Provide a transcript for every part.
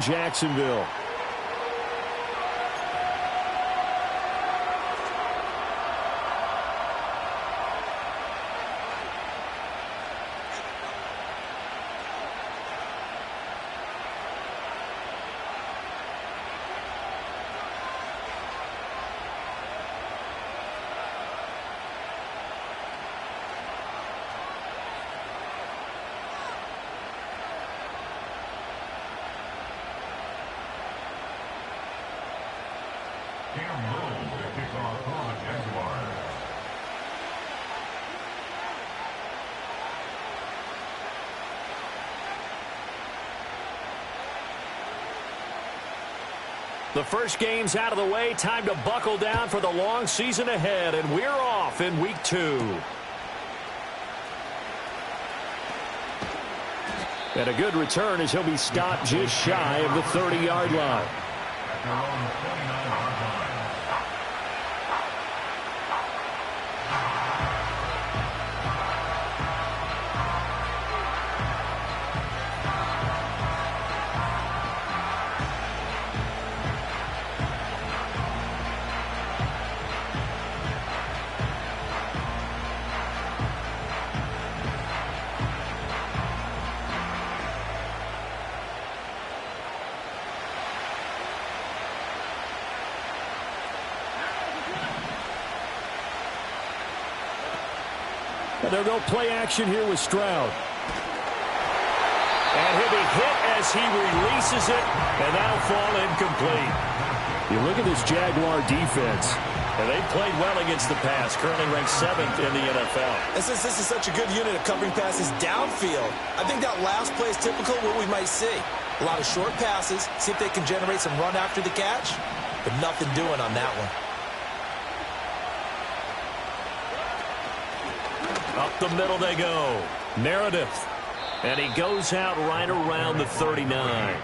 Jacksonville. The first game's out of the way. Time to buckle down for the long season ahead, and we're off in week 2. And a good return as he'll be stopped just shy of the 30-yard line. They'll go play action here with Stroud. And he'll be hit as he releases it, and that'll fall incomplete. You look at this Jaguar defense, and they've played well against the pass, currently ranked 7th in the NFL. And since this is such a good unit of covering passes downfield, I think that last play is typical of what we might see. A lot of short passes, see if they can generate some run after the catch, but nothing doing on that one. Up the middle they go. Meredith. And he goes out right around the 39.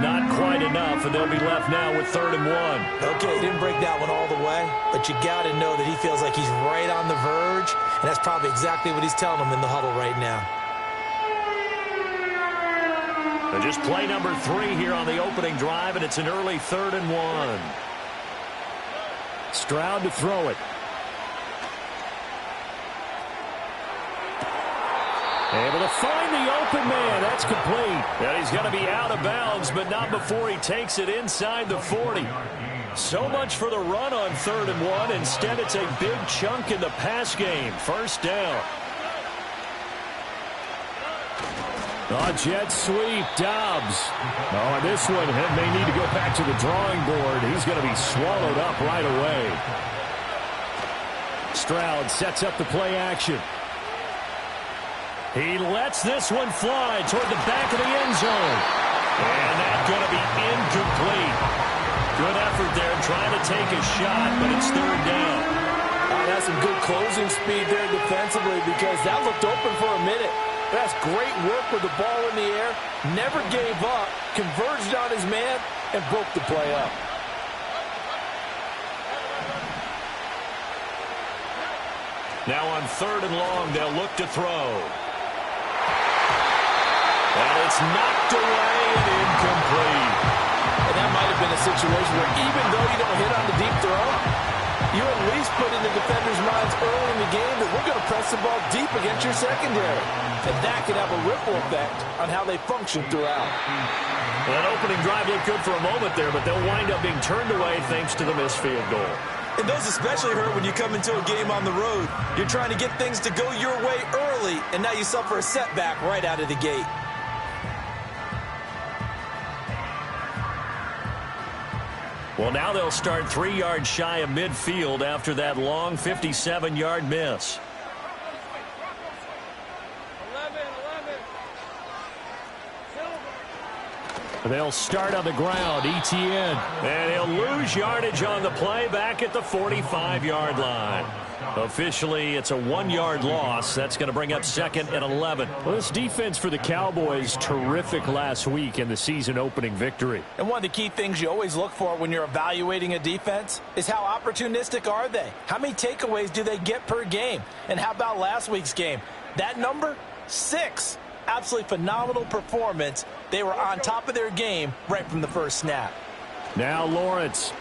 Not quite enough, and they'll be left now with 3rd and 1. Okay, he didn't break that one all the way, but you got to know that he feels like he's right on the verge, and that's probably exactly what he's telling them in the huddle right now. And just play number 3 here on the opening drive, and it's an early 3rd and 1. Stroud to throw it. Able to find the open man. That's complete. And he's going to be out of bounds, but not before he takes it inside the 40. So much for the run on 3rd and 1. Instead, it's a big chunk in the pass game. First down. A jet sweep. Dobbs. Oh, and this one may need to go back to the drawing board. He's going to be swallowed up right away. Stroud sets up the play action. He lets this one fly toward the back of the end zone. And that's going to be incomplete. Good effort there trying to take a shot, but it's 3rd down. That's some good closing speed there defensively because that looked open for a minute. That's great work with the ball in the air. Never gave up, converged on his man, and broke the play up. Now on 3rd and long, they'll look to throw. And it's knocked away and incomplete. And that might have been a situation where even though you don't hit on the deep throw, you at least put in the defenders' minds early in the game that we're going to press the ball deep against your secondary. And that can have a ripple effect on how they function throughout. Well, that opening drive looked good for a moment there, but they'll wind up being turned away thanks to the missed field goal. And those especially hurt when you come into a game on the road. You're trying to get things to go your way early, and now you suffer a setback right out of the gate. Well, now they'll start 3 yards shy of midfield after that long 57-yard miss. They'll start on the ground. Etienne. And he'll lose yardage on the play back at the 45-yard line. Officially, it's a 1-yard loss. That's going to bring up 2nd and 11. Well, this defense for the Cowboys, terrific last week in the season-opening victory. And one of the key things you always look for when you're evaluating a defense is how opportunistic are they? How many takeaways do they get per game? And how about last week's game? That number? 6. Absolutely phenomenal performance. They were on top of their game right from the first snap. Now Lawrence.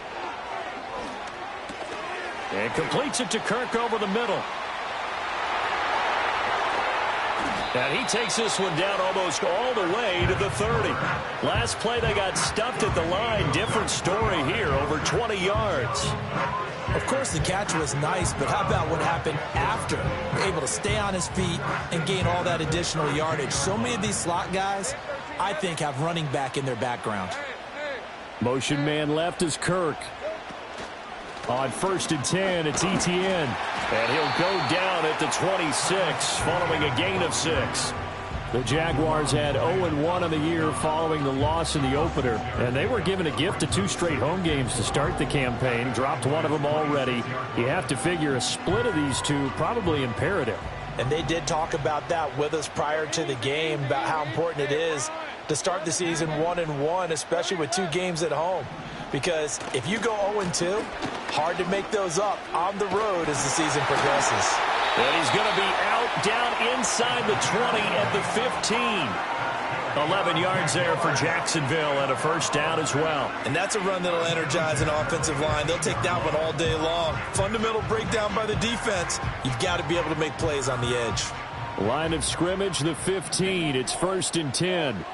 And completes it to Kirk over the middle. And he takes this one down almost all the way to the 30. Last play they got stuffed at the line. Different story here, over 20 yards. Of course, the catch was nice, but how about what happened after? Able to stay on his feet and gain all that additional yardage. So many of these slot guys, I think, have running back in their background. Motion man left is Kirk. On 1st and 10, it's Etienne. And he'll go down at the 26, following a gain of 6. The Jaguars had 0-1 on the year following the loss in the opener. And they were given a gift of 2 straight home games to start the campaign. Dropped one of them already. You have to figure a split of these two probably imperative. And they did talk about that with us prior to the game, about how important it is to start the season 1-1, especially with 2 games at home. Because if you go 0-2, hard to make those up on the road as the season progresses. And he's going to be out down inside the 20 at the 15. 11 yards there for Jacksonville and a first down as well. And that's a run that'll energize an offensive line. They'll take that one all day long. Fundamental breakdown by the defense. You've got to be able to make plays on the edge. Line of scrimmage, the 15. It's 1st and 10.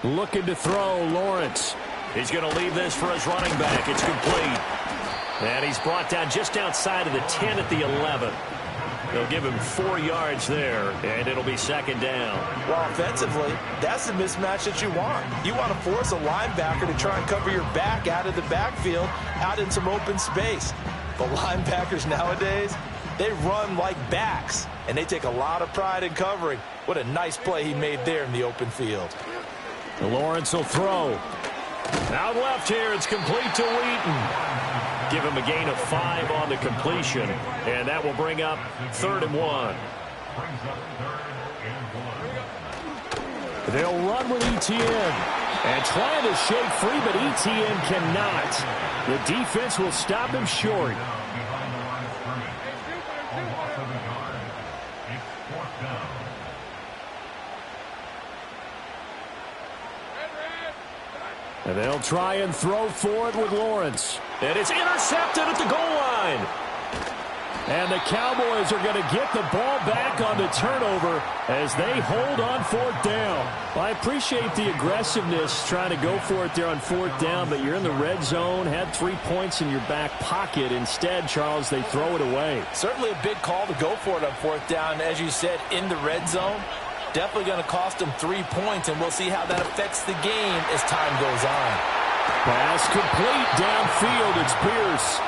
Looking to throw, Lawrence. He's going to leave this for his running back. It's complete. And he's brought down just outside of the 10 at the 11. They'll give him 4 yards there, and it'll be 2nd down. Well, offensively, that's the mismatch that you want. You want to force a linebacker to try and cover your back out of the backfield, out in some open space. But linebackers nowadays, they run like backs, and they take a lot of pride in covering. What a nice play he made there in the open field. Lawrence will throw. Out left here, it's complete to Wheaton. Give him a gain of 5 on the completion, and that will bring up 3rd and 1. They'll run with Etienne. And trying to shake free, but Etienne cannot. The defense will stop him short. And they'll try and throw for it with Lawrence. And it's intercepted at the goal line. And the Cowboys are going to get the ball back on the turnover as they hold on 4th down. Well, I appreciate the aggressiveness trying to go for it there on 4th down, but you're in the red zone, had 3 points in your back pocket. Instead, Charles, they throw it away. Certainly a big call to go for it on 4th down. As you said, in the red zone. Definitely going to cost them 3 points, and we'll see how that affects the game as time goes on. Pass complete downfield. It's Pierce.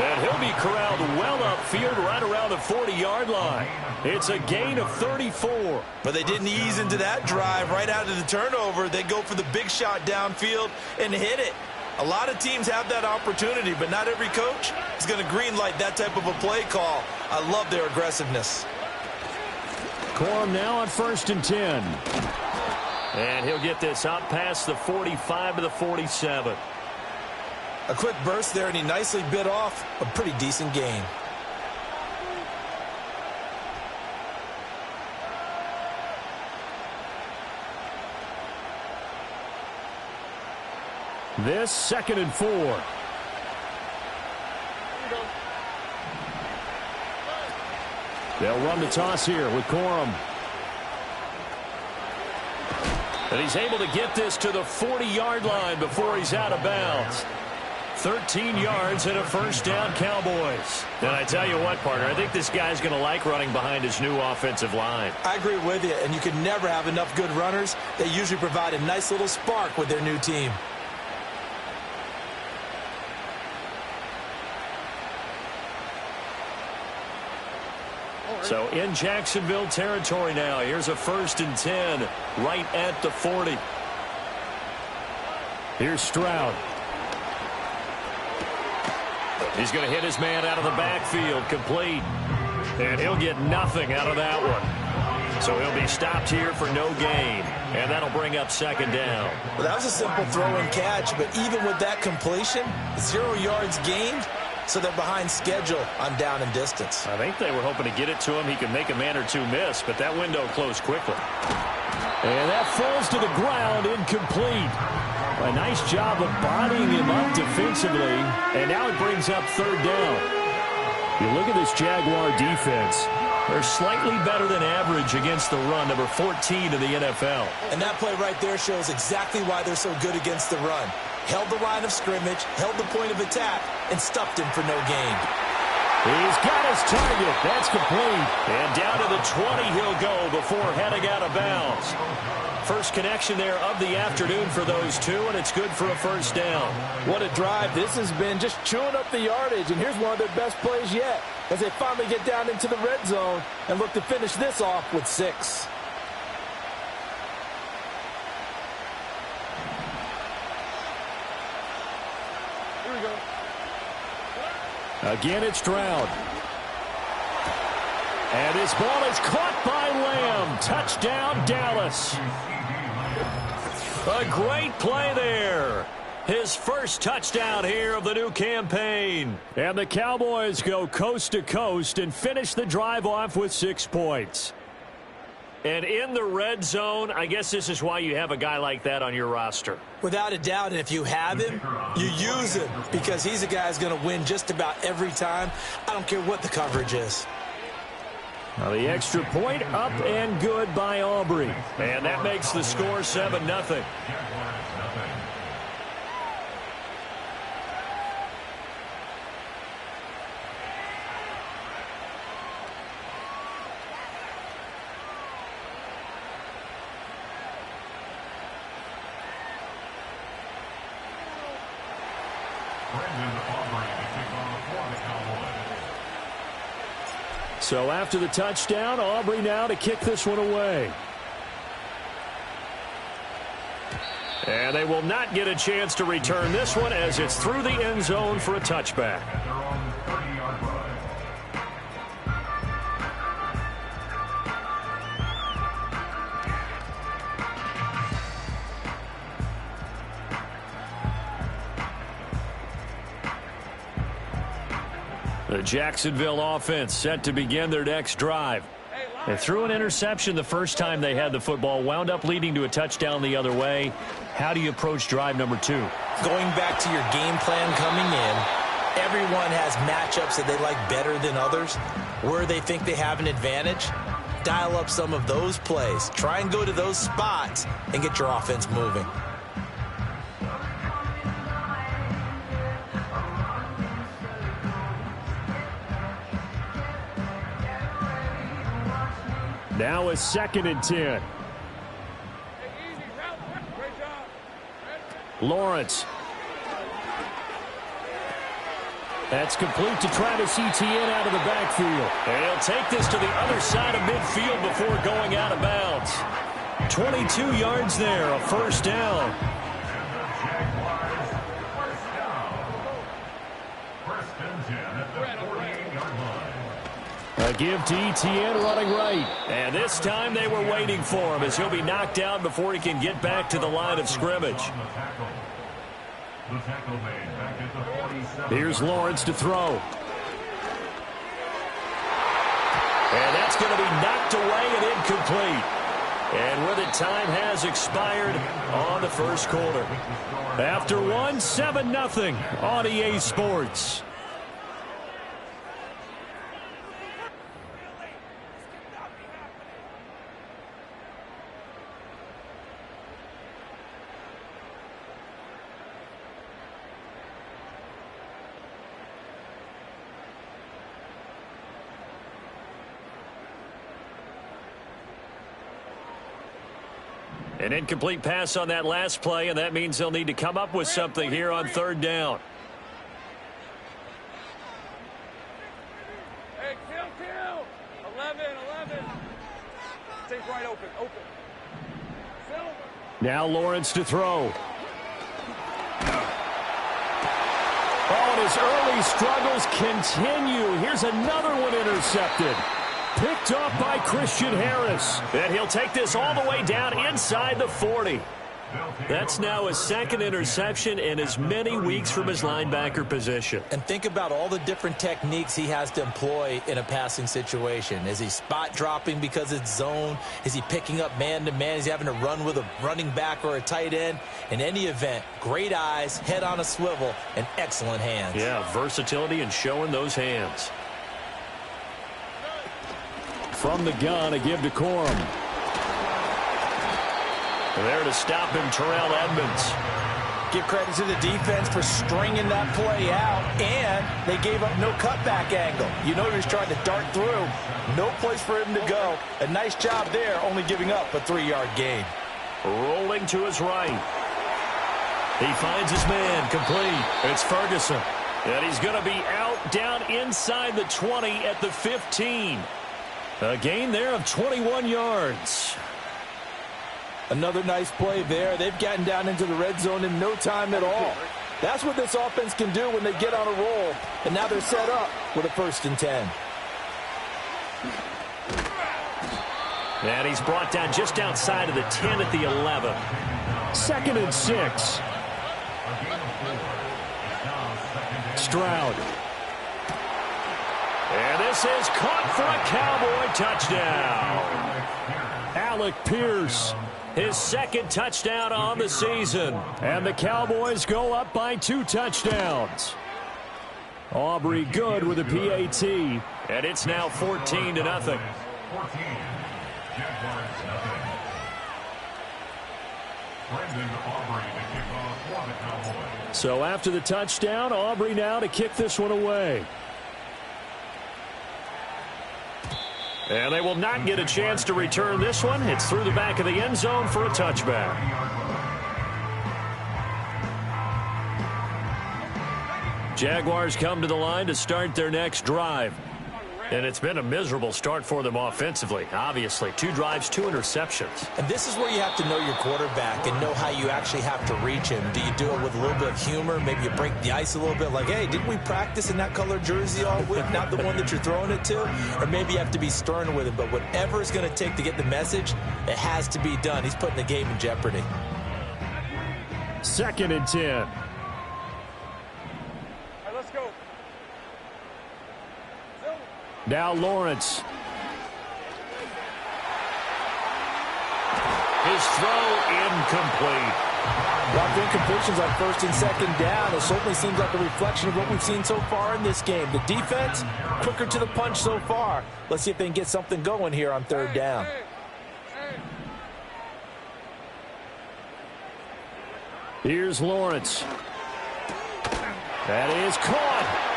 And he'll be corralled well upfield right around the 40-yard line. It's a gain of 34. But they didn't ease into that drive right out of the turnover. They go for the big shot downfield and hit it. A lot of teams have that opportunity, but not every coach is going to greenlight that type of a play call. I love their aggressiveness. Corum now on 1st and 10. And he'll get this up past the 45 to the 47. A quick burst there, and he nicely bit off a pretty decent gain. This 2nd and 4. They'll run the toss here with Corum. And he's able to get this to the 40-yard line before he's out of bounds. 13 yards and a first down, Cowboys. And I tell you what, partner, I think this guy's going to like running behind his new offensive line. I agree with you, and you can never have enough good runners. They usually provide a nice little spark with their new team. So in Jacksonville territory now. Here's a 1st and 10 right at the 40. Here's Stroud. He's going to hit his man out of the backfield, complete. And he'll get nothing out of that one. So he'll be stopped here for no gain. And that'll bring up 2nd down. Well, that was a simple throw and catch, but even with that completion, 0 yards gained, so they're behind schedule on down and distance. I think they were hoping to get it to him. He could make a man or two miss, but that window closed quickly. And that falls to the ground, incomplete. A nice job of bodying him up defensively, and now it brings up 3rd down. You look at this Jaguar defense. They're slightly better than average against the run, number 14 in the NFL. And that play right there shows exactly why they're so good against the run. Held the line of scrimmage, held the point of attack, and stuffed him for no gain. He's got his target. That's complete. And down to the 20 he'll go before heading out of bounds. First connection there of the afternoon for those two, and it's good for a 1st down. What a drive this has been, just chewing up the yardage, and here's one of their best plays yet as they finally get down into the red zone and look to finish this off with 6. Here we go. Again, it's Stroud. And his ball is caught by Lamb. Touchdown, Dallas. A great play there. His first touchdown here of the new campaign. And the Cowboys go coast to coast and finish the drive off with 6 points. And in the red zone, I guess this is why you have a guy like that on your roster. Without a doubt, and if you have him, you use him because he's a guy who's going to win just about every time. I don't care what the coverage is. Now the extra point up and good by Aubrey. And that makes the score 7-0. So after the touchdown, Aubrey now to kick this one away. And they will not get a chance to return this one as it's through the end zone for a touchback. The Jacksonville offense set to begin their next drive. They threw an interception the first time they had the football, wound up leading to a touchdown the other way. How do you approach drive number 2? Going back to your game plan coming in, everyone has matchups that they like better than others. Where they think they have an advantage, dial up some of those plays. Try and go to those spots and get your offense moving. Now a 2nd and 10. Lawrence. That's complete to Travis Etienne out of the backfield. And he'll take this to the other side of midfield before going out of bounds. 22 yards there, a 1st down. A give to Etienne running right. And this time they were waiting for him as he'll be knocked out before he can get back to the line of scrimmage. Here's Lawrence to throw. And that's going to be knocked away and incomplete. And with it, time has expired on the first quarter. After one, 7-0 on EA Sports. An incomplete pass on that last play, and that means they'll need to come up with something here on 3rd down. Hey, kill! 11. Take right open. Now Lawrence to throw. Oh, and his early struggles continue. Here's another one intercepted. Picked off by Christian Harris. And he'll take this all the way down inside the 40. That's now his second interception in as many weeks from his linebacker position. And think about all the different techniques he has to employ in a passing situation. Is he spot dropping because it's zone? Is he picking up man-to-man? Is he having to run with a running back or a tight end? In any event, great eyes, head on a swivel, and excellent hands. Yeah, versatility and showing those hands. From the gun, a give to Corum. There to stop him, Terrell Edmonds. Give credit to the defense for stringing that play out, and they gave up no cutback angle. You know he was trying to dart through. No place for him to go. A nice job there, only giving up a 3-yard gain. Rolling to his right. He finds his man, complete. It's Ferguson. And he's going to be out down inside the 20 at the 15. A gain there of 21 yards. Another nice play there. They've gotten down into the red zone in no time at all. That's what this offense can do when they get on a roll. And now they're set up with a 1st and 10. And he's brought down just outside of the 10 at the 11. 2nd and 6. Stroud. And this is caught for a Cowboy touchdown. Alec Pierce. His 2nd touchdown on the season. And the Cowboys go up by 2 touchdowns. Aubrey good with a PAT. And it's now 14-0. So after the touchdown, Aubrey now to kick this one away. And they will not get a chance to return this one. It's through the back of the end zone for a touchback. Jaguars come to the line to start their next drive. And it's been a miserable start for them offensively. Obviously, 2 drives, 2 interceptions. And this is where you have to know your quarterback and know how you actually have to reach him. Do you do it with a little bit of humor? Maybe you break the ice a little bit like, hey, didn't we practice in that colored jersey all week? Not the one that you're throwing it to? Or maybe you have to be stern with him. But whatever it's going to take to get the message, it has to be done. He's putting the game in jeopardy. 2nd and 10. Now Lawrence. His throw incomplete. Lots of incompletions on 1st and 2nd down. It certainly seems like a reflection of what we've seen so far in this game. The defense, quicker to the punch so far. Let's see if they can get something going here on 3rd down. Here's Lawrence. That is caught.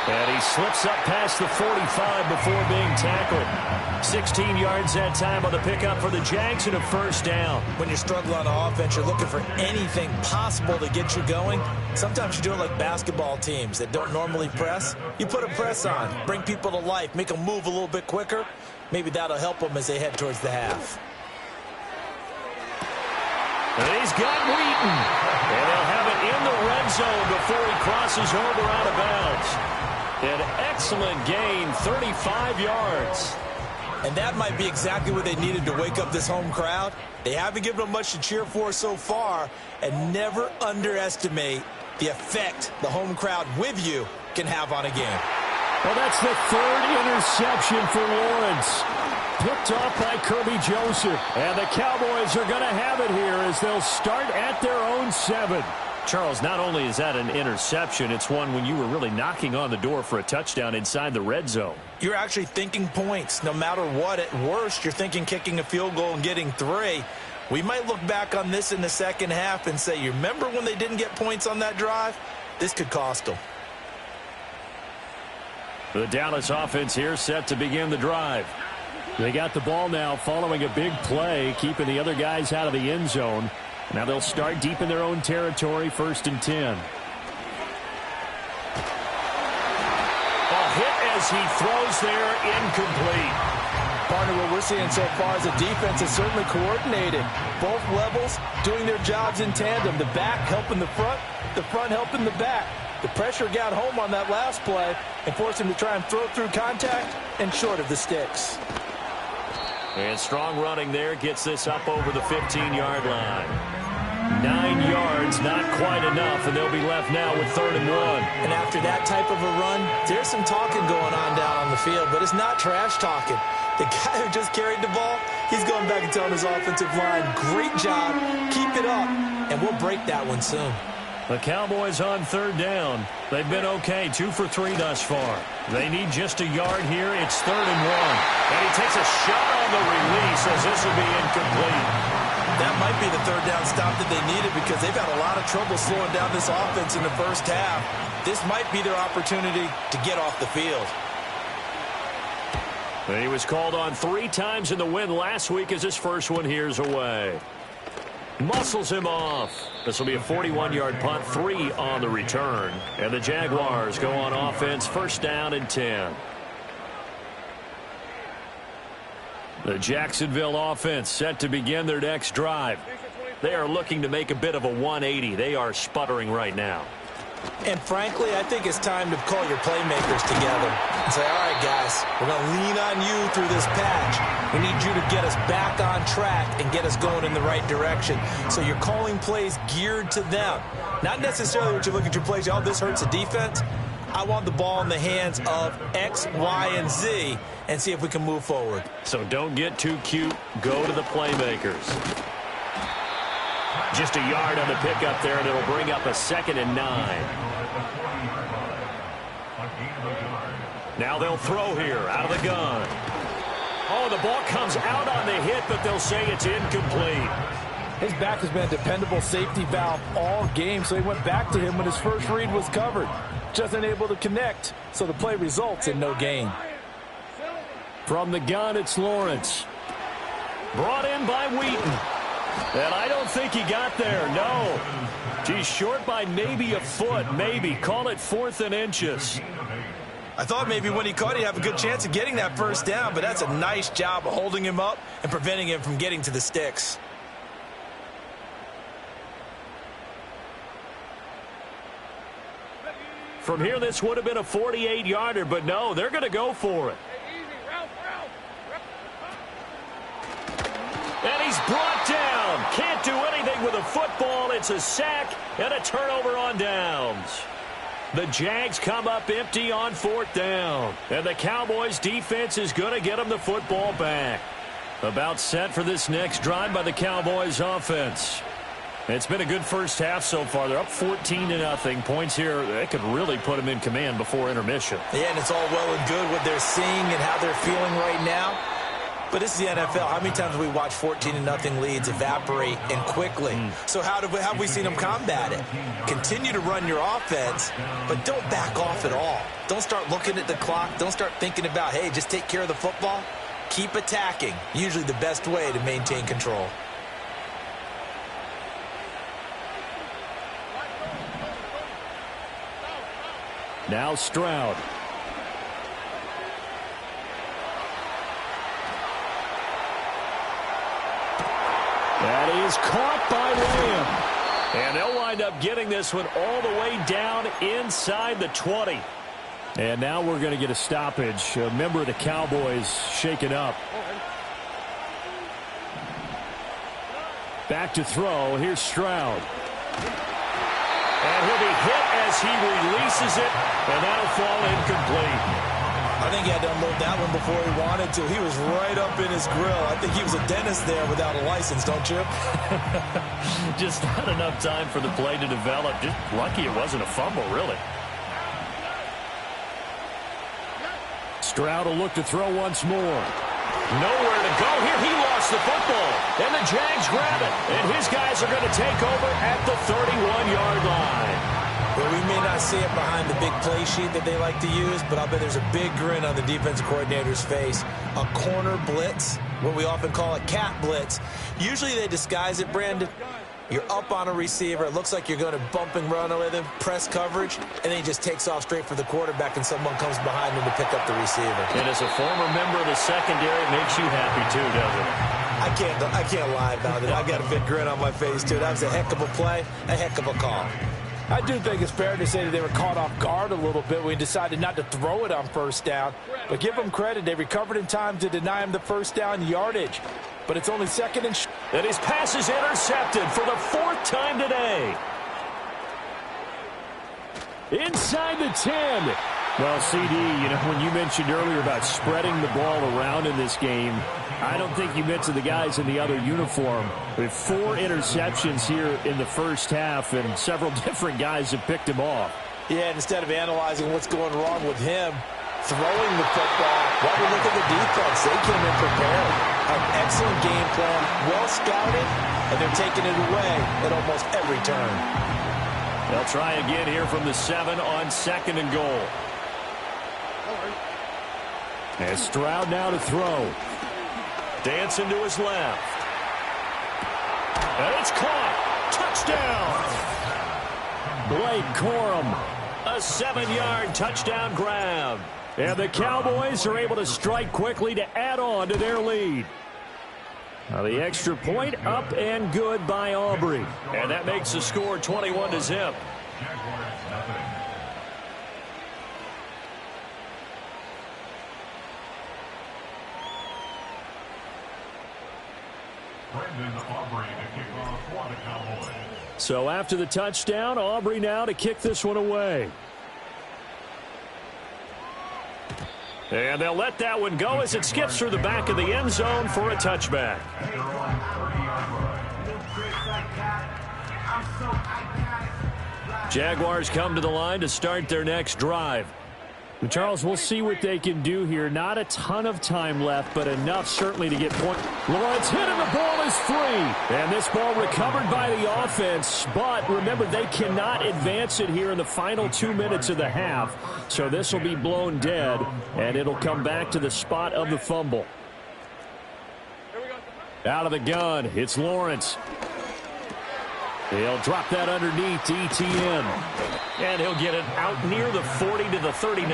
And he slips up past the 45 before being tackled. 16 yards that time on the pickup for the Jags and a 1st down. When you're struggling on offense, you're looking for anything possible to get you going. Sometimes you do it like basketball teams that don't normally press. You put a press on, bring people to life, make them move a little bit quicker. Maybe that'll help them as they head towards the half. And he's got Wheaton. And they'll have it in the red zone before he crosses over out of bounds. An excellent gain, 35 yards. And that might be exactly what they needed to wake up this home crowd. They haven't given them much to cheer for so far, and never underestimate the effect the home crowd with you can have on a game. Well, that's the 3rd interception for Lawrence. Picked off by Kirby Joseph. And the Cowboys are going to have it here as they'll start at their own 7. Charles, not only is that an interception, it's one when you were really knocking on the door for a touchdown inside the red zone. You're actually thinking points. No matter what, at worst, you're thinking kicking a field goal and getting 3. We might look back on this in the second half and say, you remember when they didn't get points on that drive? This could cost them. The Dallas offense here set to begin the drive. They got the ball now following a big play, keeping the other guys out of the end zone. Now they'll start deep in their own territory, 1st and 10. A hit as as he throws there, incomplete. Partner, what we're seeing so far is the defense is certainly coordinated. Both levels doing their jobs in tandem. The back helping the front helping the back. The pressure got home on that last play and forced him to try and throw through contact and short of the sticks. And strong running there gets this up over the 15-yard line. 9 yards, not quite enough, and they'll be left now with 3rd and 1. And after that type of a run, there's some talking going on down on the field, but it's not trash talking. The guy who just carried the ball, he's going back and telling his offensive line, great job, keep it up, and we'll break that one soon. The Cowboys on 3rd down. They've been okay, 2 for 3 thus far. They need just a yard here. It's 3rd and 1. And he takes a shot on the release as this will be incomplete. That might be the 3rd down stop that they needed because they've had a lot of trouble slowing down this offense in the first half. This might be their opportunity to get off the field. He was called on 3 times in the win last week as his first one here's away. Muscles him off. This will be a 41-yard punt, 3 on the return. And the Jaguars go on offense, 1st down and 10. The Jacksonville offense set to begin their next drive. They are looking to make a bit of a 180. They are sputtering right now. And frankly, I think it's time to call your playmakers together and say, all right, guys, we're going to lean on you through this patch. We need you to get us back on track and get us going in the right direction. So you're calling plays geared to them. Not necessarily what you look at your plays, oh, this hurts the defense. I want the ball in the hands of X, Y, and Z and see if we can move forward. So don't get too cute. Go to the playmakers. Just a yard on the pickup there, and it'll bring up a 2nd and 9. Now they'll throw here out of the gun. Oh, the ball comes out on the hit, but they'll say it's incomplete. His back has been a dependable safety valve all game, so he went back to him when his first read was covered. Just unable to connect, so the play results in no gain. From the gun, it's Lawrence. Brought in by Wheaton. And I don't think he got there, no. He's short by maybe a foot, maybe. Call it 4th and inches. I thought maybe when he caught, he'd have a good chance of getting that 1st down, but that's a nice job of holding him up and preventing him from getting to the sticks. From here, this would have been a 48-yarder, but no, they're going to go for it. And he's brought down. Can't do anything with a football. It's a sack and a turnover on downs. The Jags come up empty on 4th down. And the Cowboys defense is going to get them the football back. About set for this next drive by the Cowboys offense. It's been a good first half so far. They're up 14-0. Points here, they could really put them in command before intermission. Yeah, and it's all well and good what they're seeing and how they're feeling right now. But this is the NFL. How many times have we watched 14-0 leads evaporate and quickly? So how have we seen them combat it? Continue to run your offense, but don't back off at all. Don't start looking at the clock. Don't start thinking about, hey, just take care of the football. Keep attacking. Usually the best way to maintain control. Now Stroud. That is caught by Lamb. And they'll wind up getting this one all the way down inside the 20. And now we're going to get a stoppage. A member of the Cowboys shaken up. Back to throw. Here's Stroud. And he'll be hit as he releases it. And that'll fall incomplete. I think he had to unload that one before he wanted to. He was right up in his grill. I think he was a dentist there without a license, don't you? Just not enough time for the play to develop. Just lucky it wasn't a fumble, really. Stroud will look to throw once more. Nowhere to go here. He lost the football. And the Jags grab it. And his guys are going to take over at the 31-yard line. Well, we may not see it behind the big play sheet that they like to use, but I'll bet there's a big grin on the defensive coordinator's face. A corner blitz, what we often call a cat blitz. Usually they disguise it, Brandon, You're up on a receiver. It looks like you're going to bump and run with him, press coverage, and then he just takes off straight for the quarterback, and someone comes behind him to pick up the receiver. And as a former member of the secondary, it makes you happy too, doesn't it? I can't lie about it. I've got a big grin on my face, too. That was a heck of a play, a heck of a call. I do think it's fair to say that they were caught off guard a little bit when he decided not to throw it on first down. But give them credit. They recovered in time to deny him the first down yardage. But it's only second and... And his pass is intercepted for the fourth time today. Inside the 10. Well, CD, you know, when you mentioned earlier about spreading the ball around in this game, I don't think you mentioned the guys in the other uniform. With 4 interceptions here in the first half, and several different guys have picked him off. Yeah, instead of analyzing what's going wrong with him, throwing the football, while we look at the defense, they came in prepared. An excellent game plan, well scouted, and they're taking it away at almost every turn. They'll try again here from the 7 on 2nd and goal. And Stroud now to throw. Dancing to his left. And it's caught. Touchdown. Blake Corum. A 7-yard touchdown grab. And the Cowboys are able to strike quickly to add on to their lead. Now the extra point up and good by Aubrey. And that makes the score 21-0. So after the touchdown, Aubrey now to kick this one away. And they'll let that one go as it skips through the back of the end zone for a touchback. Jaguars come to the line to start their next drive. And Charles, we'll see what they can do here. Not a ton of time left, but enough certainly to get point. Lawrence hit and the ball is free. And this ball recovered by the offense. But remember, they cannot advance it here in the final 2 minutes of the half. So this will be blown dead, and it'll come back to the spot of the fumble. Out of the gun, it's Lawrence. He'll drop that underneath to ETN. And he'll get it out near the 40 to the 39.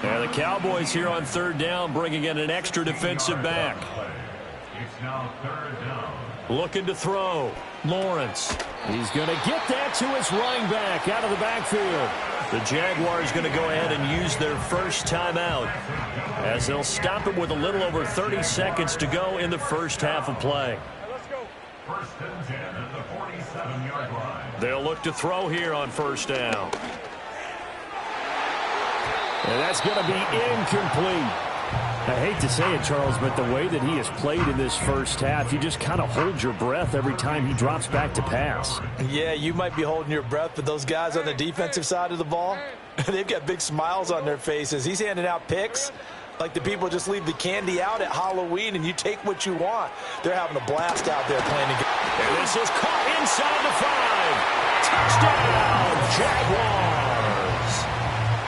And the Cowboys here on 3rd down, bringing in an extra defensive back. It's now 3rd down. Looking to throw. Lawrence. He's going to get that to his running back out of the backfield. The Jaguars going to go ahead and use their first timeout as they'll stop him with a little over 30 seconds to go in the first half of play. First and 10 at the 47-yard line. They'll look to throw here on 1st down. And that's going to be incomplete. I hate to say it, Charles, but the way that he has played in this first half, you just kind of hold your breath every time he drops back to pass. Yeah, you might be holding your breath, but those guys on the defensive side of the ball, they've got big smiles on their faces. He's handing out picks like the people just leave the candy out at Halloween and you take what you want. They're having a blast out there playing the game. And this is caught inside the 5. Touchdown, Jaguars.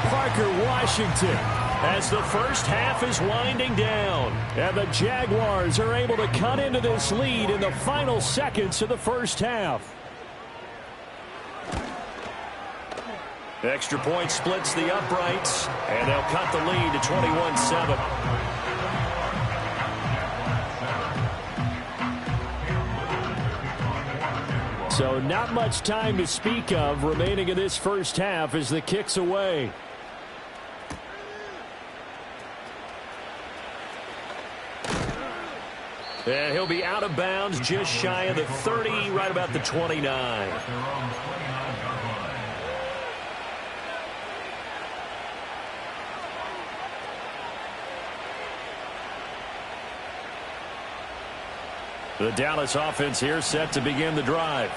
Parker Washington, as the first half is winding down. And the Jaguars are able to cut into this lead in the final seconds of the first half. The extra point splits the uprights, and they'll cut the lead to 21-7. So not much time to speak of remaining in this first half as the kick's away. And he'll be out of bounds just shy of the 30, right about the 29. The Dallas offense here set to begin the drive.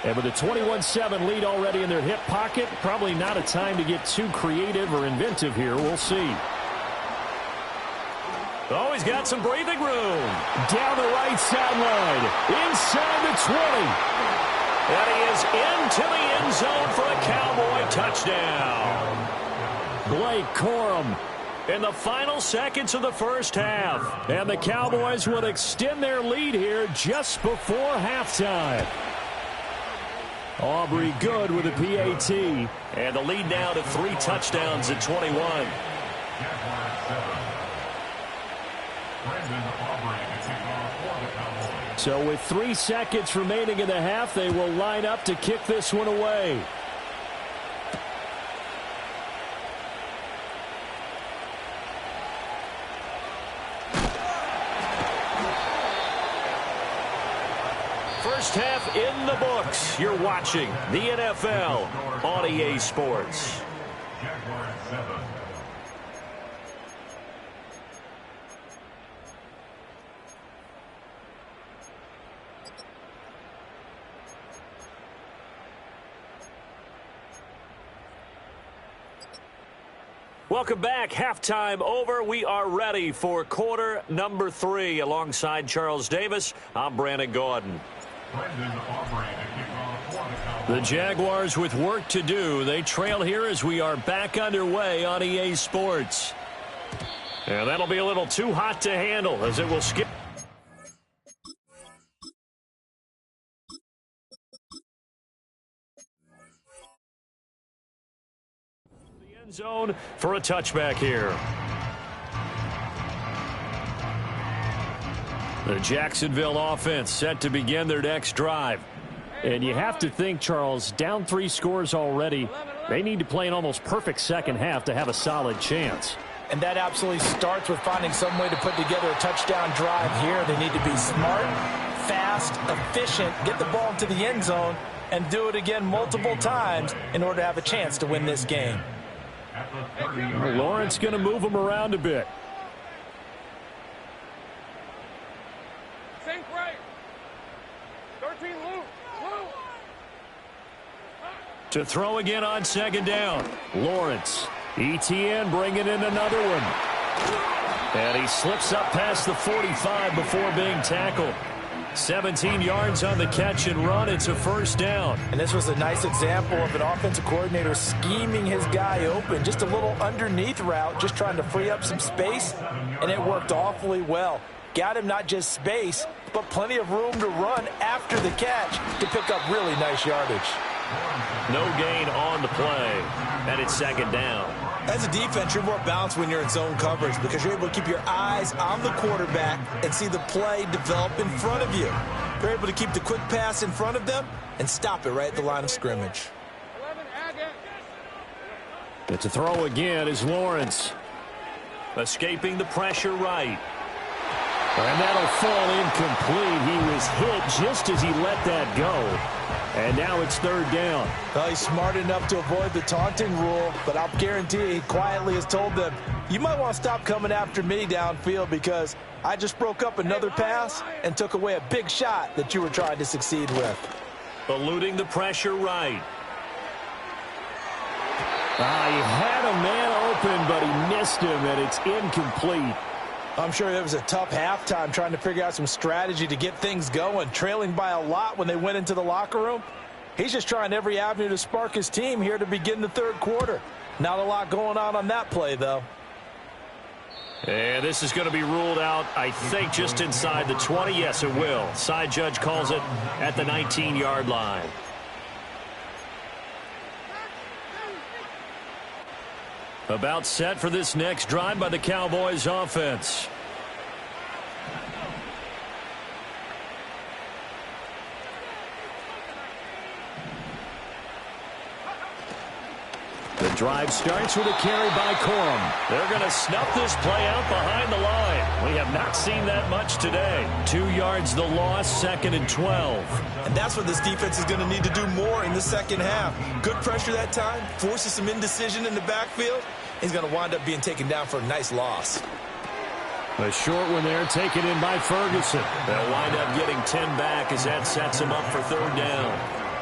And with a 21-7 lead already in their hip pocket, probably not a time to get too creative or inventive here. We'll see. Oh, he's got some breathing room. Down the right sideline. Inside the 20. And he is into the end zone for a Cowboy touchdown. Blake Corum In the final seconds of the first half. And the Cowboys will extend their lead here just before halftime. Aubrey good with a PAT. And the lead now to 3 touchdowns at 21. So with 3 seconds remaining in the half, they will line up to kick this one away. First half in the books. You're watching the NFL on EA Sports. Welcome back. Halftime over. We are ready for quarter number 3. Alongside Charles Davis, I'm Brandon Gaudin. The Jaguars with work to do. They trail here as we are back underway on EA Sports. And that'll be a little too hot to handle as it will skip. The end zone for a touchback here. The Jacksonville offense set to begin their next drive. And you have to think, Charles, down 3 scores already. They need to play an almost perfect second half to have a solid chance. And that absolutely starts with finding some way to put together a touchdown drive here. They need to be smart, fast, efficient, get the ball into the end zone, and do it again multiple times in order to have a chance to win this game. Lawrence going to move them around a bit. Sink right. 13 loop. To throw again on second down. Lawrence. ETN bringing in another one. And he slips up past the 45 before being tackled. 17 yards on the catch and run. It's a first down. And this was a nice example of an offensive coordinator scheming his guy open. Just a little underneath route, just trying to free up some space. And it worked awfully well. Got him not just space, but plenty of room to run after the catch to pick up really nice yardage. No gain on the play. And it's second down. As a defense, you're more balanced when you're in zone coverage because you're able to keep your eyes on the quarterback and see the play develop in front of you. You're able to keep the quick pass in front of them and stop it right at the line of scrimmage. 11, Agate. But to throw again is Lawrence. Escaping the pressure right. And that'll fall incomplete. He was hit just as he let that go. And now it's third down. Well, he's smart enough to avoid the taunting rule, but I'll guarantee you he quietly has told them, you might want to stop coming after me downfield because I just broke up another pass and took away a big shot that you were trying to succeed with. Eluding the pressure right. He had a man open, but he missed him, and it's incomplete. I'm sure it was a tough halftime trying to figure out some strategy to get things going, trailing by a lot when they went into the locker room. He's just trying every avenue to spark his team here to begin the third quarter. Not a lot going on that play, though. And this is going to be ruled out, I think, just inside the 20. Yes, it will. Side judge calls it at the 19-yard line. About set for this next drive by the Cowboys offense. The drive starts with a carry by Corum. They're going to snuff this play out behind the line. We have not seen that much today. 2 yards the loss, 2nd and 12. And that's what this defense is going to need to do more in the second half. Good pressure that time, forces some indecision in the backfield. He's going to wind up being taken down for a nice loss. A short one there taken in by Ferguson. They'll wind up getting 10 back as that sets him up for third down.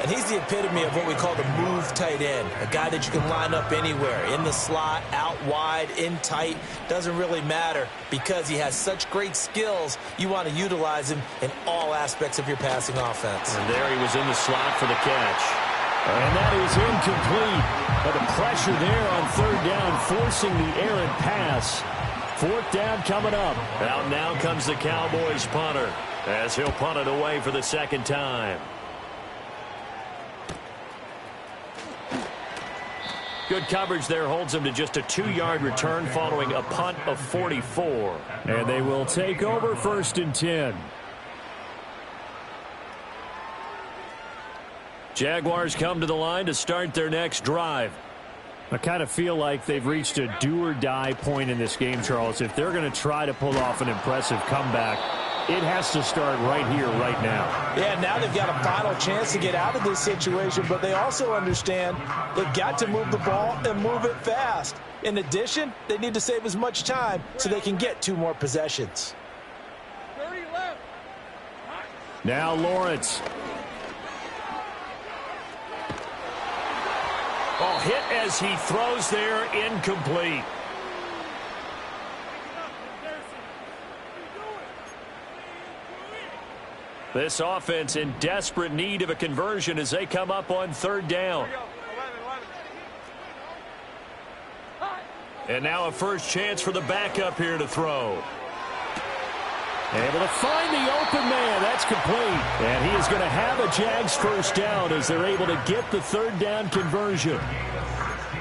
And he's the epitome of what we call the move tight end, a guy that you can line up anywhere, in the slot, out wide, in tight, doesn't really matter because he has such great skills. You want to utilize him in all aspects of your passing offense. And there he was in the slot for the catch. And that is incomplete. But the pressure there on third down, forcing the errant pass. pass. Fourth down coming up. Out now comes the Cowboys punter as he'll punt it away for the second time. Good coverage there holds him to just a 2-yard return following a punt of 44. And they will take over 1st and 10. Jaguars come to the line to start their next drive. I kind of feel like they've reached a do-or-die point in this game, Charles. If they're going to try to pull off an impressive comeback, it has to start right here, right now. Yeah, now they've got a final chance to get out of this situation, but they also understand they've got to move the ball and move it fast. In addition, they need to save as much time so they can get 2 more possessions. 30 left. Now Lawrence. Oh, hit as he throws there, incomplete. This offense in desperate need of a conversion as they come up on 3rd down. And now a first chance for the backup here to throw. Able to find the open man. That's complete. And he is going to have a Jags first down as they're able to get the 3rd down conversion.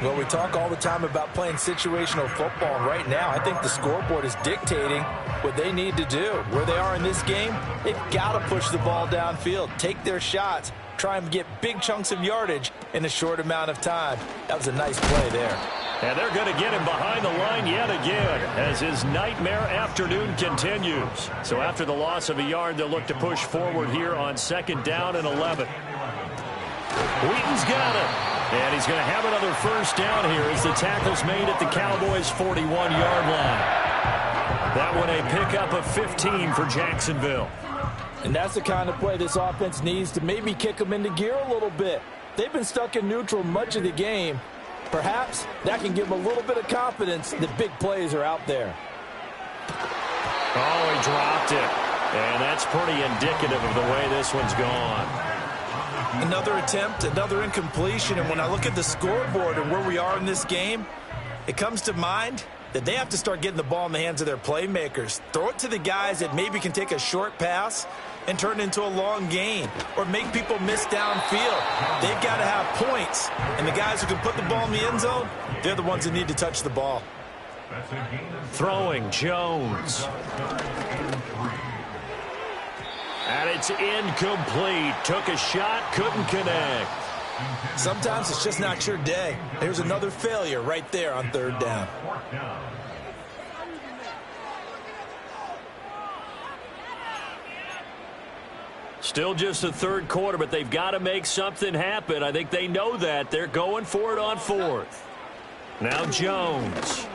Well, we talk all the time about playing situational football, and right now I think the scoreboard is dictating what they need to do. Where they are in this game, they've got to push the ball downfield, take their shots, try and get big chunks of yardage in a short amount of time. That was a nice play there. And they're going to get him behind the line yet again as his nightmare afternoon continues. So after the loss of a yard, they'll look to push forward here on 2nd down and 11. Wheaton's got it. And he's going to have another first down here as the tackle's made at the Cowboys' 41-yard line. That one a pickup of 15 for Jacksonville. And that's the kind of play this offense needs to maybe kick them into gear a little bit. They've been stuck in neutral much of the game. Perhaps that can give them a little bit of confidence that big plays are out there. Oh, he dropped it. And that's pretty indicative of the way this one's gone. Another attempt, another incompletion, and when I look at the scoreboard and where we are in this game, it comes to mind that they have to start getting the ball in the hands of their playmakers. Throw it to the guys that maybe can take a short pass and turn it into a long gain or make people miss downfield. They've got to have points, and the guys who can put the ball in the end zone, they're the ones that need to touch the ball. Throwing Jones. And it's incomplete. Took a shot, couldn't connect. Sometimes it's just not your day. There's another failure right there on 3rd down. Still just the 3rd quarter, but they've got to make something happen. I think they know that. They're going for it on 4th. Now Jones.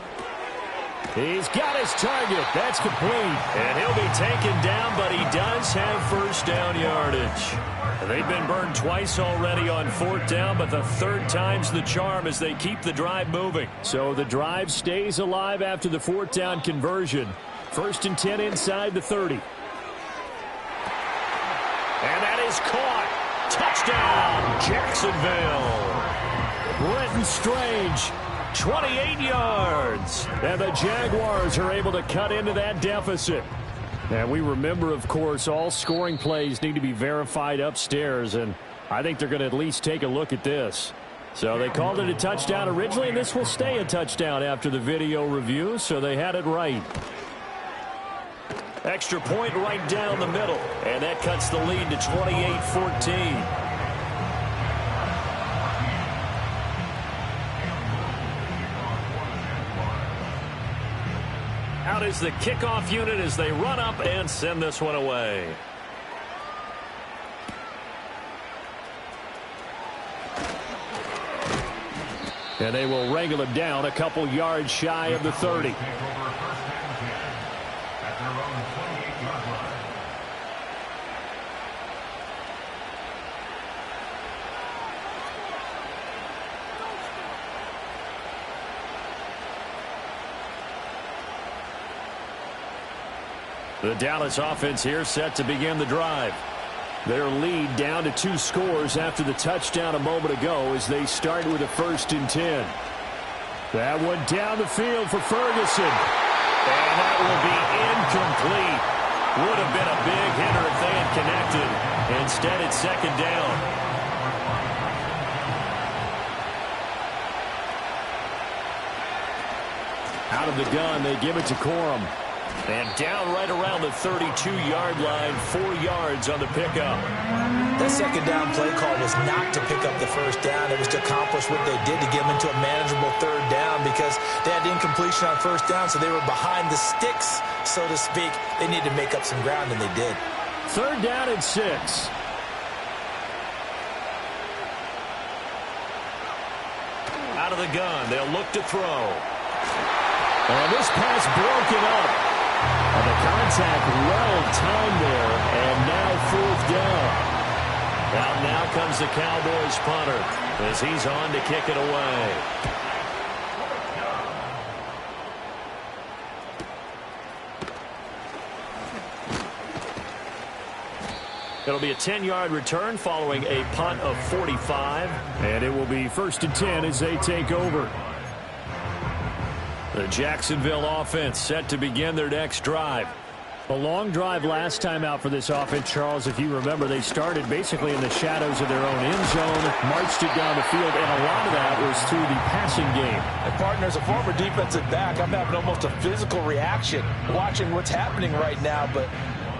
He's got his target. That's complete. And he'll be taken down, but he does have first down yardage. They've been burned twice already on 4th down, but the 3rd time's the charm as they keep the drive moving. So the drive stays alive after the 4th down conversion. 1st and 10 inside the 30. And that is caught. Touchdown, Jacksonville. Brenton Strange, 28 yards. And the Jaguars are able to cut into that deficit. And we remember, of course, all scoring plays need to be verified upstairs. And I think they're going to at least take a look at this. So they called it a touchdown originally, and this will stay a touchdown after the video review. So they had it right. Extra point right down the middle. And that cuts the lead to 28-14. Out is the kickoff unit as they run up and send this one away. And they will wrangle him down a couple yards shy of the 30. The Dallas offense here set to begin the drive. Their lead down to 2 scores after the touchdown a moment ago as they start with a 1st and 10. That one down the field for Ferguson. And that will be incomplete. Would have been a big hitter if they had connected. Instead, it's second down. Out of the gun, they give it to Corum. And down right around the 32-yard line, 4 yards on the pickup. That second down play call was not to pick up the first down. It was to accomplish what they did to get them into a manageable third down because they had incompletion on first down, so they were behind the sticks, so to speak. They needed to make up some ground, and they did. Third down and 6. Out of the gun, they'll look to throw. And this pass broken up. And the contact well timed there, and now fourth down. Now comes the Cowboys punter as he's on to kick it away. It'll be a 10-yard return following a punt of 45. And it will be 1st and 10 as they take over. The Jacksonville offense set to begin their next drive. A long drive last time out for this offense, Charles. If you remember, they started basically in the shadows of their own end zone, marched it down the field, and a lot of that was through the passing game. And partner, as a former defensive back, I'm having almost a physical reaction watching what's happening right now. But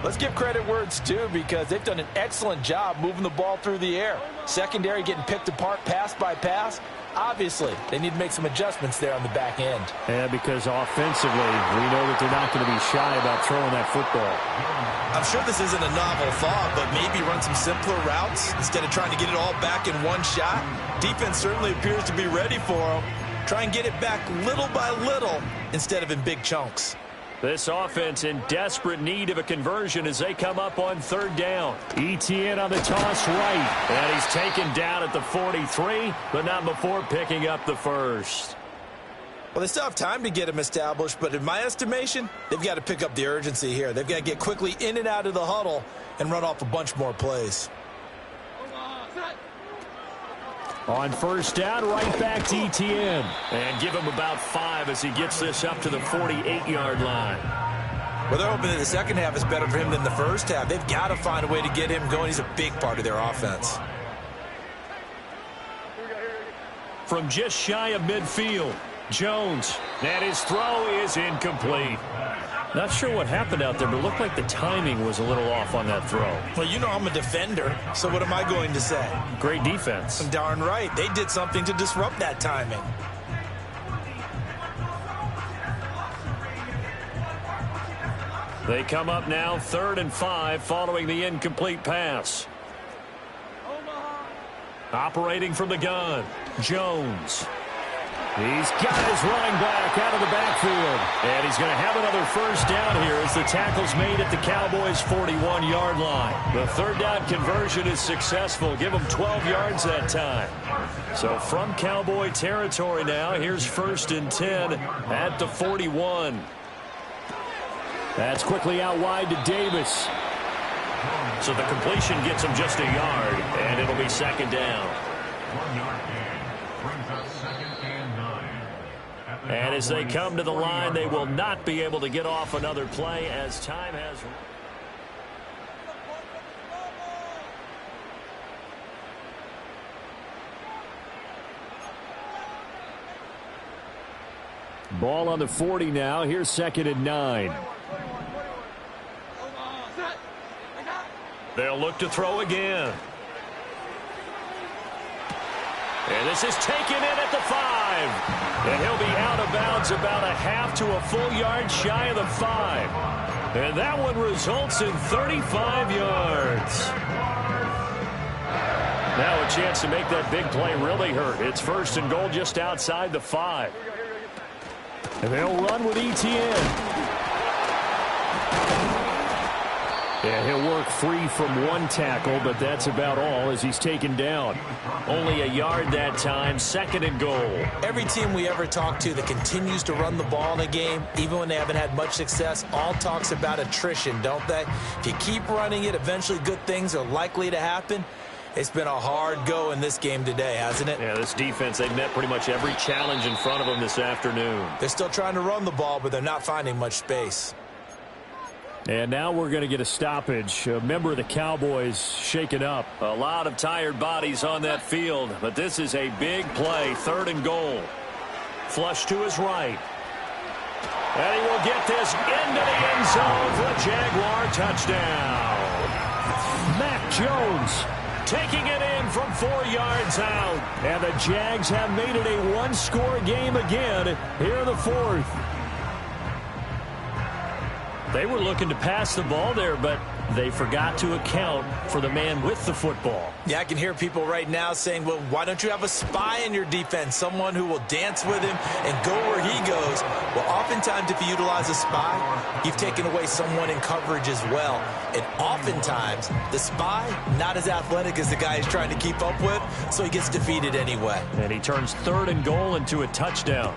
let's give credit where it's due because they've done an excellent job moving the ball through the air. Secondary getting picked apart pass by pass. Obviously, they need to make some adjustments there on the back end. Yeah, because offensively, we know that they're not going to be shy about throwing that football. I'm sure this isn't a novel thought, but maybe run some simpler routes instead of trying to get it all back in one shot. Defense certainly appears to be ready for them. Try and get it back little by little instead of in big chunks. This offense in desperate need of a conversion as they come up on third down. Etienne on the toss right. And he's taken down at the 43, but not before picking up the first. Well, they still have time to get him established, but in my estimation, they've got to pick up the urgency here. They've got to get quickly in and out of the huddle and run off a bunch more plays. On first down, right back to Etienne. And give him about 5 as he gets this up to the 48-yard line. Well, they're hoping that the second half is better for him than the first half. They've got to find a way to get him going. He's a big part of their offense. From just shy of midfield, Jones. And his throw is incomplete. Not sure what happened out there, but it looked like the timing was a little off on that throw. Well, you know I'm a defender, so what am I going to say? Great defense. Darn right. They did something to disrupt that timing. They come up now 3rd and 5 following the incomplete pass. Operating from the gun, Jones. He's got his running back out of the backfield. And he's going to have another first down here as the tackle's made at the Cowboys' 41-yard line. The third down conversion is successful. Give them 12 yards that time. So from Cowboy territory now, here's 1st and 10 at the 41. That's quickly out wide to Davis. So the completion gets him just a yard, and it'll be second down. 1 yard gain brings us 2nd and 9. And as they come to the line, they will not be able to get off another play as time has... Ball on the 40 now. Here's 2nd and 9. They'll look to throw again. And this is taken in at the 5. And he'll be out of bounds about a half to a full yard shy of the 5. And that one results in 35 yards. Now a chance to make that big play really hurt. It's 1st and goal just outside the 5. And they'll run with Etienne. Yeah, he'll work free from one tackle, but that's about all as he's taken down. Only a yard that time, 2nd and goal. Every team we ever talk to that continues to run the ball in a game, even when they haven't had much success, all talks about attrition, don't they? If you keep running it, eventually good things are likely to happen. It's been a hard go in this game today, hasn't it? Yeah, this defense, they've met pretty much every challenge in front of them this afternoon. They're still trying to run the ball, but they're not finding much space. And now we're going to get a stoppage. A member of the Cowboys shaken up. A lot of tired bodies on that field, but this is a big play, 3rd and goal. Flush to his right. And he will get this into the end zone for a Jaguar touchdown. Mac Jones taking it in from 4 yards out. And the Jags have made it a one-score game again here in the 4th. They were looking to pass the ball there, but they forgot to account for the man with the football. Yeah, I can hear people right now saying, well, why don't you have a spy in your defense, someone who will dance with him and go where he goes? Well, oftentimes if you utilize a spy, you've taken away someone in coverage as well. And oftentimes, the spy, not as athletic as the guy he's trying to keep up with, so he gets defeated anyway. And he turns 3rd and goal into a touchdown.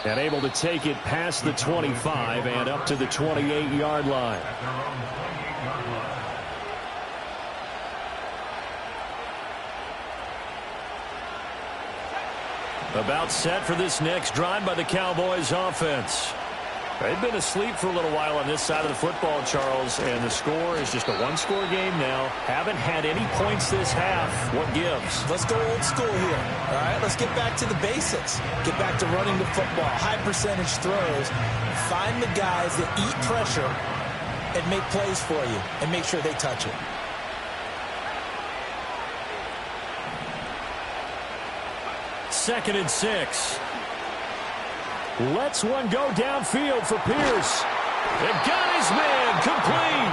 And able to take it past the 25 and up to the 28-yard line. About set for this next drive by the Cowboys offense. They've been asleep for a little while on this side of the football, Charles, and the score is just a one-score game now. Haven't had any points this half. What gives? Let's go old school here. All right, let's get back to the basics. Get back to running the football, high percentage throws. Find the guys that eat pressure and make plays for you and make sure they touch it. Second and 6. Lets one go downfield for Pierce. And got his man complete.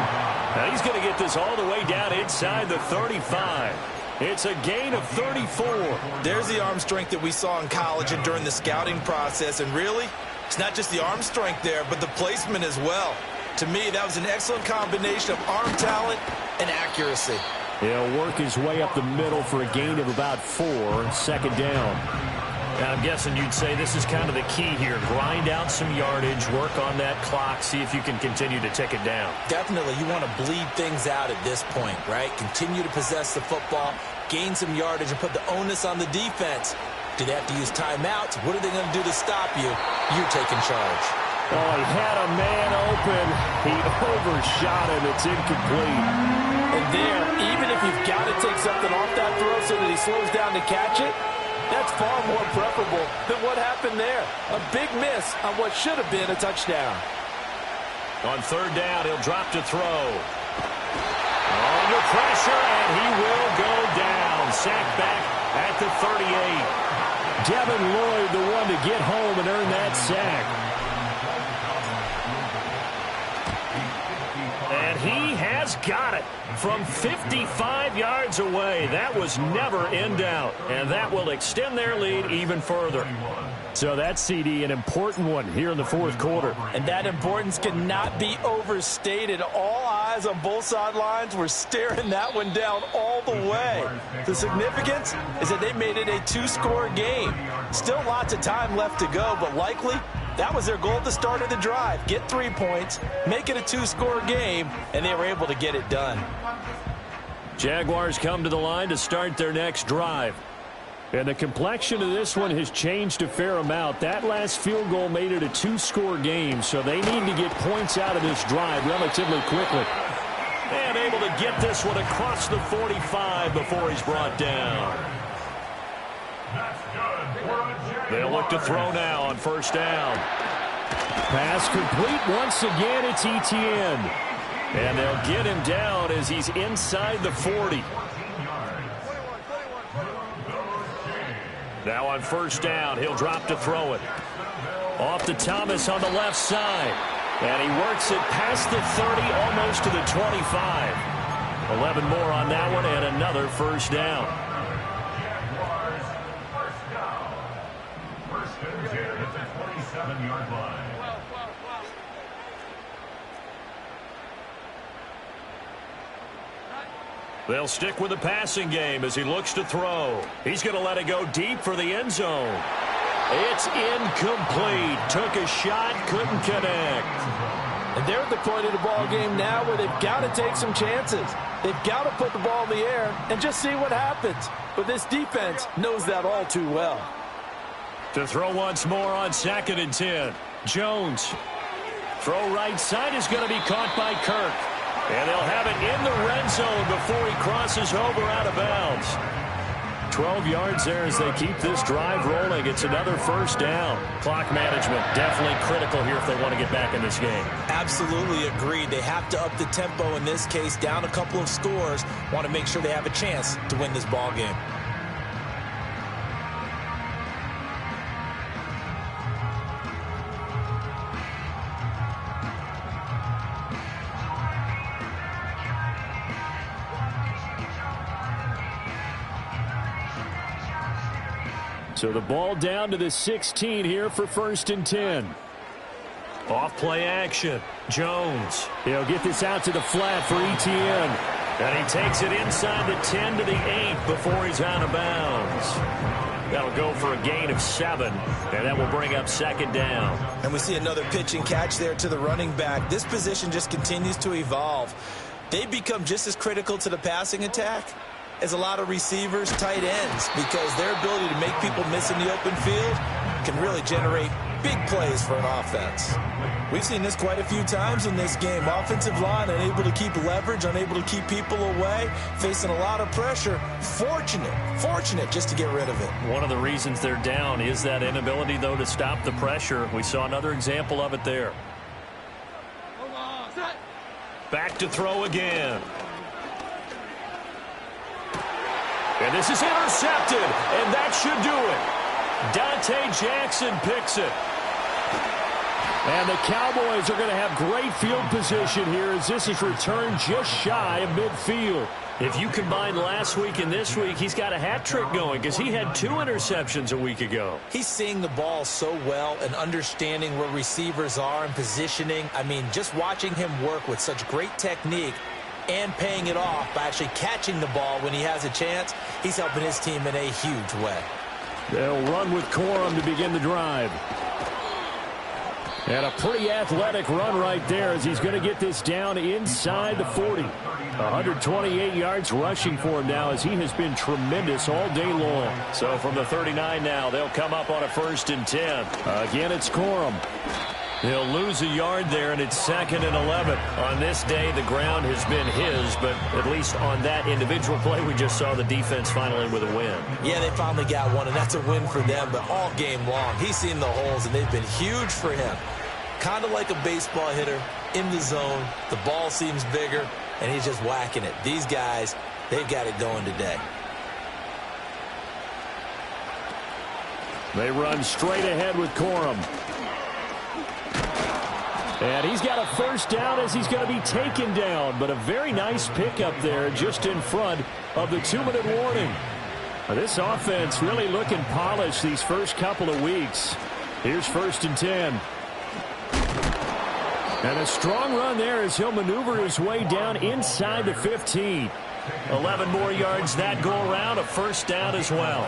Now he's going to get this all the way down inside the 35. It's a gain of 34. There's the arm strength that we saw in college and during the scouting process. And really, it's not just the arm strength there, but the placement as well. To me, that was an excellent combination of arm talent and accuracy. He'll work his way up the middle for a gain of about 4. 2nd down. And I'm guessing you'd say this is kind of the key here. Grind out some yardage, work on that clock, see if you can continue to tick it down. Definitely, you want to bleed things out at this point, right? Continue to possess the football, gain some yardage, and put the onus on the defense. Do they have to use timeouts? What are they going to do to stop you? You're taking charge. Oh, he had a man open. He overshot him. It's incomplete. And there, even if you've got to take something off that throw so that he slows down to catch it, that's far more preferable than what happened there. A big miss on what should have been a touchdown. On 3rd down, he'll drop to throw. Under pressure, and he will go down. Sacked back at the 38. Devin Lloyd, the one to get home and earn that sack. And he has got it from 55 yards away. That was never in doubt, and that will extend their lead even further. So that CD, an important one here in the 4th quarter. And that importance cannot be overstated. All eyes on both sidelines were staring that one down all the way. The significance is that they made it a 2-score game. Still lots of time left to go, but likely that was their goal at the start of the drive. Get 3 points, make it a 2-score game, and they were able to get it done. Jaguars come to the line to start their next drive. And the complexion of this one has changed a fair amount. That last field goal made it a 2-score game, so they need to get points out of this drive relatively quickly. And able to get this one across the 45 before he's brought down. They'll look to throw now on 1st down. Pass complete once again. It's Etienne. And they'll get him down as he's inside the 40. Now on 1st down, he'll drop to throw it. Off to Thomas on the left side. And he works it past the 30, almost to the 25. 11 more on that one and another 1st down. First and 10 at the 27-yard line. They'll stick with the passing game as he looks to throw. He's going to let it go deep for the end zone. It's incomplete. Took a shot, couldn't connect. And they're at the point of the ball game now where they've got to take some chances. They've got to put the ball in the air and just see what happens. But this defense knows that all too well. To throw once more on 2nd and 10. Jones. Throw right side is going to be caught by Kirk. And they'll have it in the red zone before he crosses over out of bounds. 12 yards there as they keep this drive rolling. It's another first down. Clock management definitely critical here if they want to get back in this game. Absolutely agreed. They have to up the tempo in this case, down a couple of scores. Want to make sure they have a chance to win this ball game. So the ball down to the 16 here for 1st and 10. Off play action. Jones. He'll get this out to the flat for Etienne. And he takes it inside the 10 to the 8 before he's out of bounds. That'll go for a gain of 7. And that will bring up 2nd down. And we see another pitch and catch there to the running back. This position just continues to evolve. They become just as critical to the passing attack as a lot of receivers, tight ends, because their ability to make people miss in the open field can really generate big plays for an offense. We've seen this quite a few times in this game. Offensive line unable to keep leverage, unable to keep people away, facing a lot of pressure. Fortunate just to get rid of it. One of the reasons they're down is that inability, though, to stop the pressure. We saw another example of it there. Back to throw again. And this is intercepted, and that should do it. Dante Jackson picks it. And the Cowboys are going to have great field position here as this is returned just shy of midfield. If you combine last week and this week, he's got a hat trick going because he had 2 interceptions a week ago. He's seeing the ball so well and understanding where receivers are and positioning. I mean, just watching him work with such great technique and paying it off by actually catching the ball when he has a chance, he's helping his team in a huge way. They'll run with Corum to begin the drive. And a pretty athletic run right there as he's going to get this down inside the 40. 128 yards rushing for him now as he has been tremendous all day long. So from the 39 now, they'll come up on a 1st and 10. Again, it's Corum. He'll lose a yard there, and it's 2nd and 11. On this day, the ground has been his, but at least on that individual play, we just saw the defense finally with a win. Yeah, they finally got one, and that's a win for them, but all game long, he's seen the holes, and they've been huge for him. Kind of like a baseball hitter in the zone. The ball seems bigger, and he's just whacking it. These guys, they've got it going today. They run straight ahead with Corum. And he's got a first down as he's going to be taken down. But a very nice pickup there just in front of the 2-minute warning. This offense really looking polished these first couple of weeks. Here's 1st and 10. And a strong run there as he'll maneuver his way down inside the 15. 11 more yards that go around, a first down as well.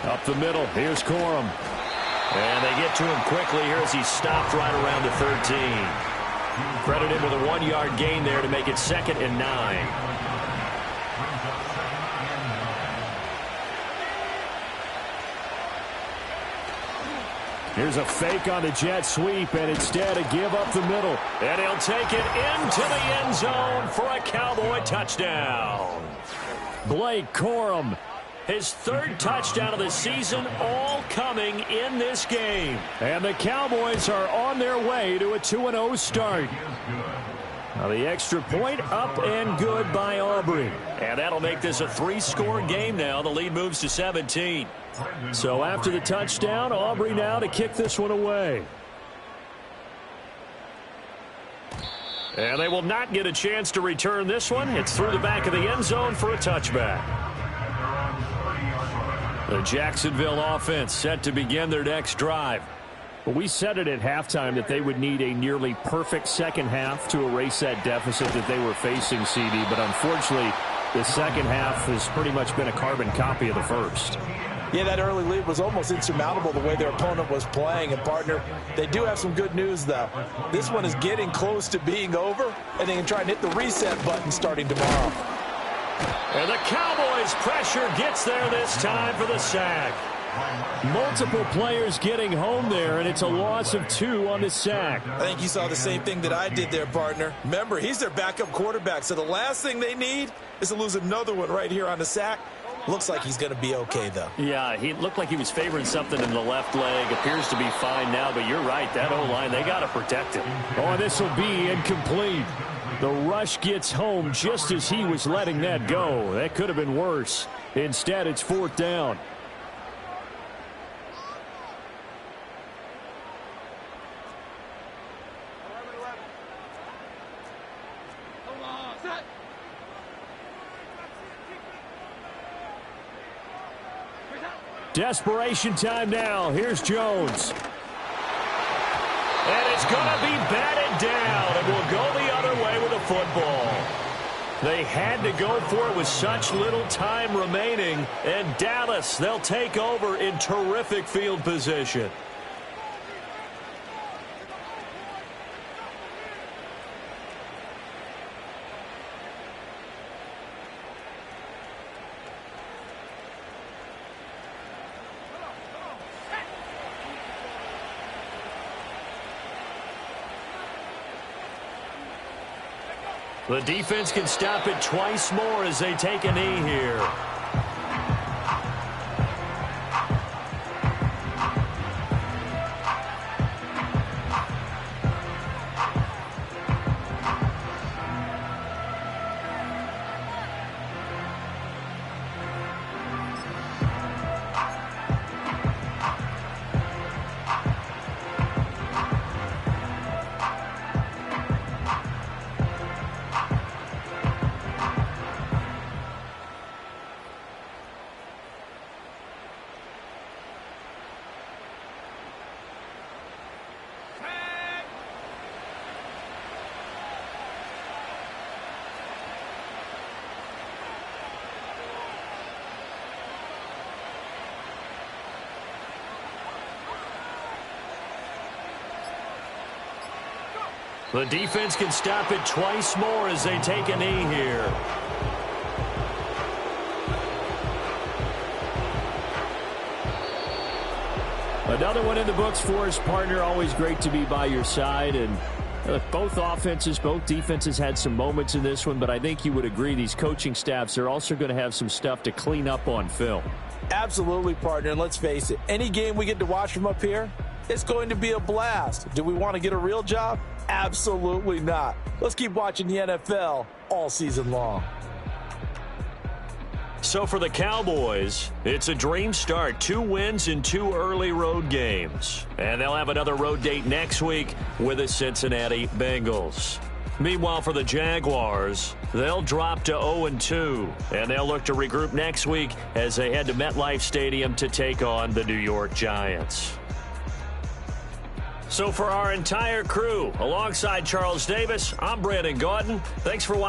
Up the middle, here's Corum. And they get to him quickly here as he stopped right around the 13. Credit him with a 1-yard gain there to make it 2nd and 9. Here's a fake on the jet sweep, and instead a give up the middle. And he'll take it into the end zone for a Cowboy touchdown. Blake Corum. His 3rd touchdown of the season, all coming in this game. And the Cowboys are on their way to a 2-0 start. Now the extra point up and good by Aubrey. And that'll make this a 3-score game now. The lead moves to 17. So after the touchdown, Aubrey now to kick this one away. And they will not get a chance to return this one. It's through the back of the end zone for a touchback. The Jacksonville offense set to begin their next drive. Well, we said it at halftime that they would need a nearly perfect second half to erase that deficit that they were facing, CD. But unfortunately, The second half has pretty much been a carbon copy of the first. Yeah, that early lead was almost insurmountable the way their opponent was playing. And, partner, they do have some good news, though. This one is getting close to being over, and they can try and hit the reset button starting tomorrow. And the Cowboys' pressure gets there this time for the sack. Multiple players getting home there, and it's a loss of 2 on the sack. I think you saw the same thing that I did there, partner. Remember, he's their backup quarterback, so the last thing they need is to lose another one right here on the sack. Looks like he's going to be okay, though. Yeah, he looked like he was favoring something in the left leg. Appears to be fine now, but you're right. That O-line, they got to protect him. Oh, this will be incomplete. The rush gets home just as he was letting that go. That could have been worse. Instead, it's 4th down. Desperation time now. Here's Jones. And it's going to be batted down, and we'll go the other way with the football. They had to go for it with such little time remaining, and Dallas, they'll take over in terrific field position. The defense can stop it twice more as they take a knee here. The defense can stop it twice more as they take a knee here. Another one in the books for his partner. Always great to be by your side. And both offenses, both defenses had some moments in this one, but I think you would agree these coaching staffs are also going to have some stuff to clean up on film. Absolutely, partner. And let's face it, any game we get to watch from up here, it's going to be a blast. Do we want to get a real job? Absolutely not. Let's keep watching the NFL all season long. So for the Cowboys, it's a dream start. 2 wins in 2 early road games. And they'll have another road date next week with the Cincinnati Bengals. Meanwhile, for the Jaguars, they'll drop to 0-2. And they'll look to regroup next week as they head to MetLife Stadium to take on the New York Giants. So for our entire crew, alongside Charles Davis, I'm Brandon Gaudin. Thanks for watching.